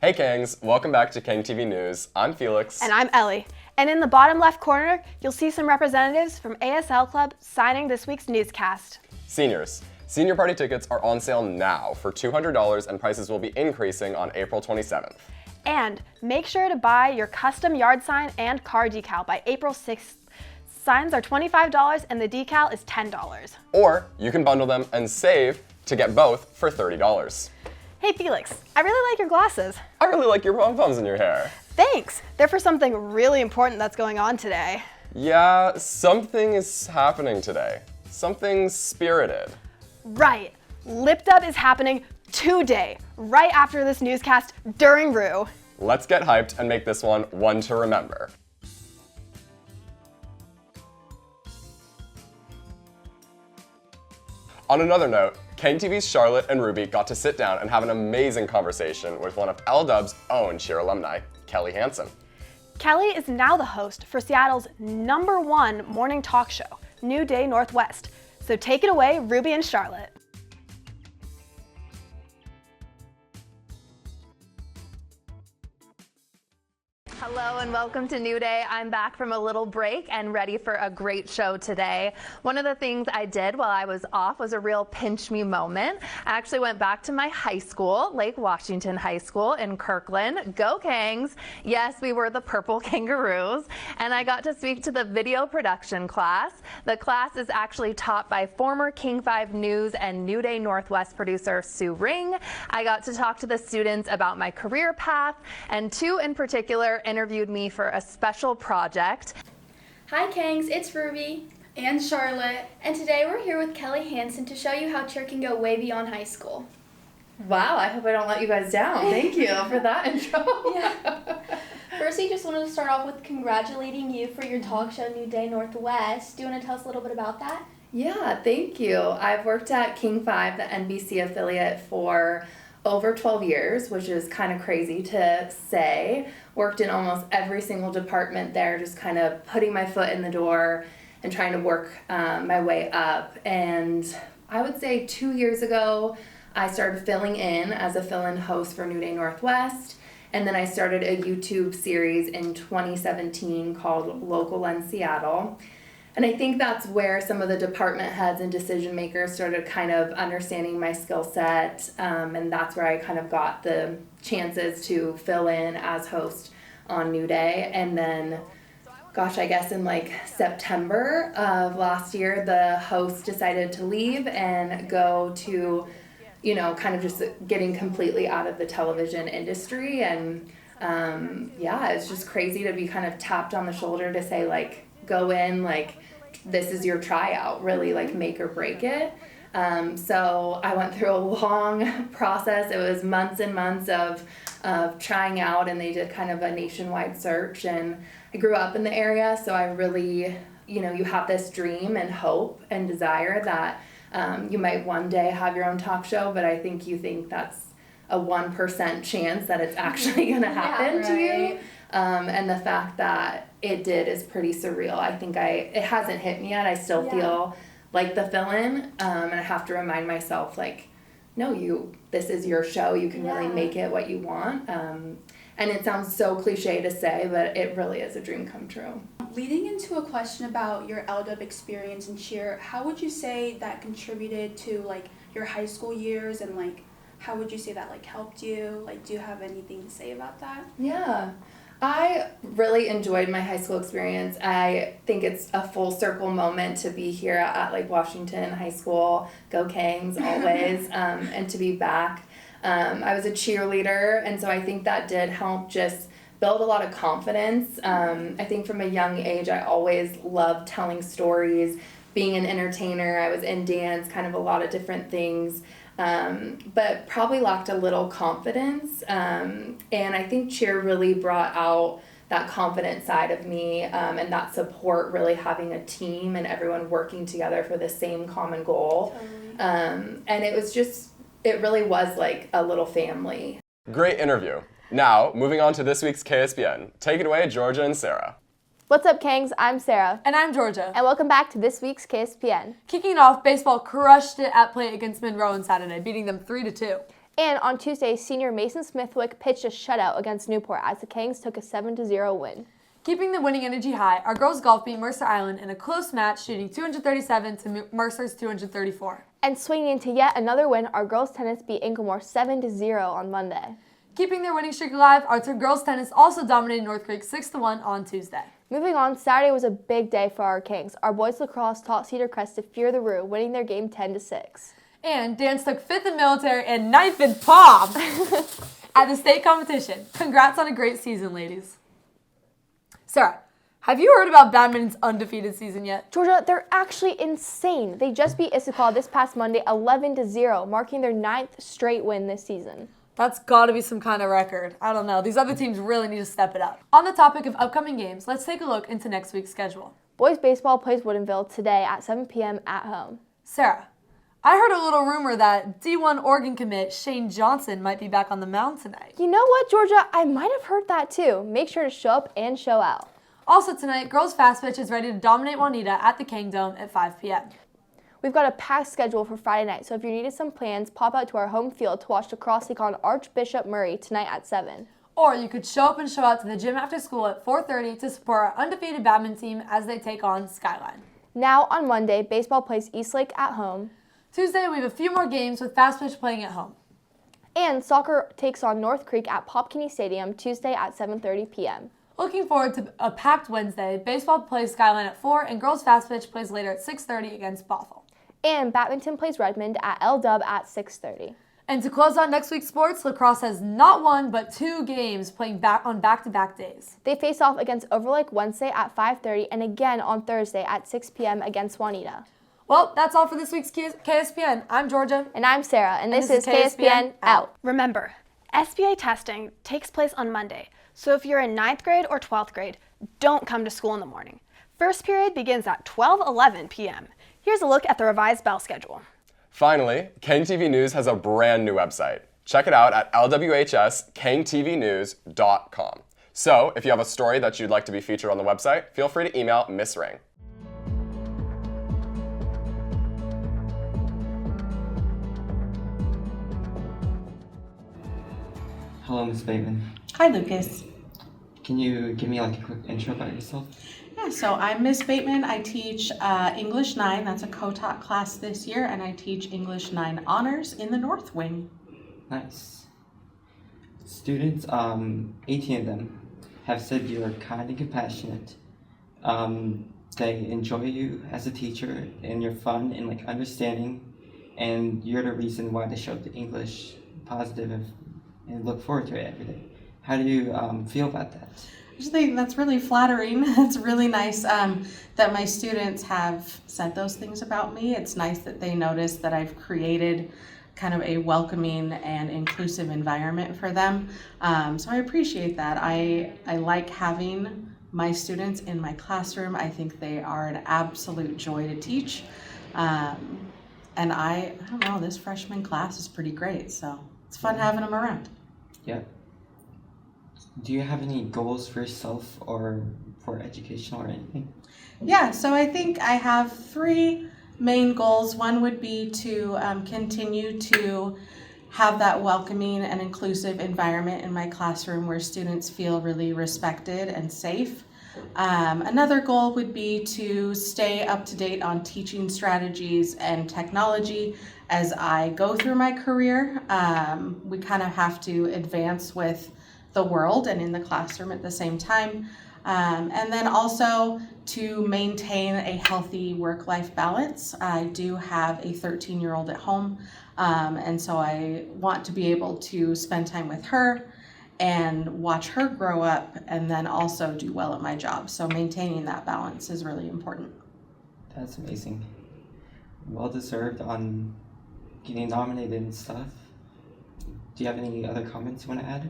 Hey Kangs, welcome back to KANG TV News. I'm Felix. And I'm Ellie. And in the bottom left corner, you'll see some representatives from ASL Club signing this week's newscast. Seniors. Senior party tickets are on sale now for $200 and prices will be increasing on April 27th. And make sure to buy your custom yard sign and car decal by April 6th. Signs are $25 and the decal is $10. Or you can bundle them and save to get both for $30. Hey Felix, I really like your glasses. I really like your pom-poms in your hair. Thanks. They're for something really important that's going on today. Yeah, something is happening today. Something spirited. Right. Lipped Up is happening today, right after this newscast during Rue. Let's get hyped and make this one to remember. On another note, KANG TV's Charlotte and Ruby got to sit down and have an amazing conversation with one of L-Dub's own cheer alumni, Kelly Hansen. Kelly is now the host for Seattle's #1 morning talk show, New Day Northwest. So take it away, Ruby and Charlotte. Hello and welcome to New Day. I'm back from a little break and ready for a great show today. One of the things I did while I was off was a real pinch me moment. I actually went back to my high school, Lake Washington High School in Kirkland. Go Kangs! Yes, we were the Purple Kangaroos. And I got to speak to the video production class. The class is actually taught by former King 5 News and New Day Northwest producer Sue Ring. I got to talk to the students about my career path, and two in particular interviewed me for a special project. Hi Kangs, it's Ruby and Charlotte, and today we're here with Kelly Hansen to show you how cheer can go way beyond high school. Wow, I hope I don't let you guys down. Thank you for that intro. Yeah. First, we just wanted to start off with congratulating you for your talk show, New Day Northwest. Do you want to tell us a little bit about that? Yeah, thank you. I've worked at King 5, the NBC affiliate, for over 12 years, which is kind of crazy to say. Worked in almost every single department there, just kind of putting my foot in the door and trying to work my way up. And I would say 2 years ago, I started filling in as a fill-in host for New Day Northwest. And then I started a YouTube series in 2017 called Local in Seattle. And I think that's where some of the department heads and decision makers started kind of understanding my skill set, and that's where I kind of got the chances to fill in as host on New Day. And then, gosh, I guess in like September of last year, the host decided to leave and go to, you know, kind of just getting completely out of the television industry. And yeah, it's just crazy to be kind of tapped on the shoulder to say, like, go in, like, this is your tryout, really, like, make or break it. So I went through a long process. It was months and months of trying out, and they did kind of a nationwide search. And I grew up in the area, so I really, you know, you have this dream and hope and desire that you might one day have your own talk show, but I think you think that's a 1% chance that it's actually going to happen to you. And the fact that it did is pretty surreal. I think it hasn't hit me yet. I still feel like the fill-in, and I have to remind myself, like, no, this is your show. You can really make it what you want. And it sounds so cliche to say, but it really is a dream come true. Leading into a question about your L-Dub experience in cheer, how would you say that contributed to, like, your high school years, and, like, how would you say that, like, helped you? Like, do you have anything to say about that? Yeah. I really enjoyed my high school experience. I think it's a full circle moment to be here at Lake Washington High School. Go Kangs always, and to be back. I was a cheerleader, and so I think that did help just build a lot of confidence. I think from a young age, I always loved telling stories, being an entertainer. I was in dance, kind of a lot of different things. But probably lacked a little confidence, and I think cheer really brought out that confident side of me, and that support, really having a team and everyone working together for the same common goal. And it really was like a little family. Great interview. Now, moving on to this week's KSPN. Take it away, Georgia and Sarah. What's up, Kangs? I'm Sarah. And I'm Georgia. And welcome back to this week's KSPN. Kicking off, baseball crushed it at play against Monroe on Saturday, beating them 3-2. And on Tuesday, senior Mason Smithwick pitched a shutout against Newport as the Kangs took a 7-0 win. Keeping the winning energy high, our girls golf beat Mercer Island in a close match, shooting 237 to Mercer's 234. And swinging into yet another win, our girls tennis beat Inglemore 7-0 on Monday. Keeping their winning streak alive, our girls tennis also dominated North Creek 6-1 on Tuesday. Moving on, Saturday was a big day for our Kangs. Our boys lacrosse taught Cedar Crest to fear the Roo, winning their game 10-6. And dance took 5th in military and 9th in pom at the state competition. Congrats on a great season, ladies. Sarah, have you heard about Bateman's undefeated season yet? Georgia, they're actually insane. They just beat Issaquah this past Monday 11-0, marking their 9th straight win this season. That's gotta be some kind of record. I don't know. These other teams really need to step it up. On the topic of upcoming games, let's take a look into next week's schedule. Boys baseball plays Woodinville today at 7 p.m. at home. Sarah, I heard a little rumor that D1 Oregon commit Shane Johnson might be back on the mound tonight. You know what, Georgia? I might have heard that too. Make sure to show up and show out. Also tonight, girls fast pitch is ready to dominate Juanita at the KANG Dome at 5 p.m. We've got a packed schedule for Friday night, so if you needed some plans, pop out to our home field to watch the cross league on Archbishop Murray tonight at 7. Or you could show up and show out to the gym after school at 4:30 to support our undefeated Bateman team as they take on Skyline. Now on Monday, baseball plays Eastlake at home. Tuesday, we have a few more games with fast pitch playing at home. And soccer takes on North Creek at Popkini Stadium Tuesday at 7:30 p.m. Looking forward to a packed Wednesday. Baseball plays Skyline at 4 and girls fast pitch plays later at 6:30 against Bothell. And badminton plays Redmond at L-Dub at 6:30. And to close out next week's sports, lacrosse has not one but 2 games playing on back-to-back days. They face off against Overlake Wednesday at 5:30 and again on Thursday at 6 p.m. against Juanita. Well, that's all for this week's KSPN. I'm Georgia. And I'm Sarah, and this is KSPN Out. Remember, SBA testing takes place on Monday, so if you're in 9th grade or 12th grade, don't come to school in the morning. First period begins at 12:11 p.m. Here's a look at the revised bell schedule. Finally, KANG TV News has a brand new website. Check it out at lwhskangtvnews.com. So, if you have a story that you'd like to be featured on the website, feel free to email Miss Ring. Hello, Ms. Bateman. Hi, Lucas. Can you give me like a quick intro about yourself? Yeah, so I'm Miss Bateman. I teach English 9. That's a co-taught class this year, and I teach English 9 honors in the North Wing. Nice. Students, 18 of them, have said you are kind and compassionate. They enjoy you as a teacher, and you're fun and like understanding, and you're the reason why they show up to English positive and look forward to it every day. How do you feel about that? I just think that's really flattering. It's really nice that my students have said those things about me. It's nice that they notice that I've created kind of a welcoming and inclusive environment for them. So I appreciate that. I like having my students in my classroom. I think they are an absolute joy to teach. And I don't know, this freshman class is pretty great. So it's fun having them around. Yeah. Do you have any goals for yourself or for education or anything? Yeah, so I think I have 3 main goals. One would be to continue to have that welcoming and inclusive environment in my classroom where students feel really respected and safe. Another goal would be to stay up to date on teaching strategies and technology as I go through my career. We kind of have to advance with the world and in the classroom at the same time. And then also to maintain a healthy work-life balance. I do have a 13-year-old at home, and so I want to be able to spend time with her and watch her grow up and then also do well at my job. So maintaining that balance is really important. That's amazing. Well deserved on getting nominated and stuff. Do you have any other comments you want to add?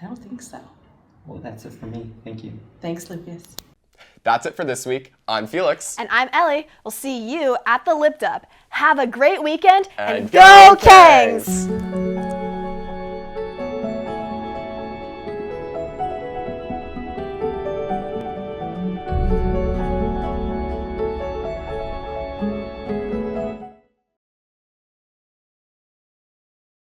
I don't think so. Well, that's it for me. Thank you. Thanks, Lucas. That's it for this week. I'm Felix. And I'm Ellie. We'll see you at the Lip Dub. Have a great weekend and go Kangs!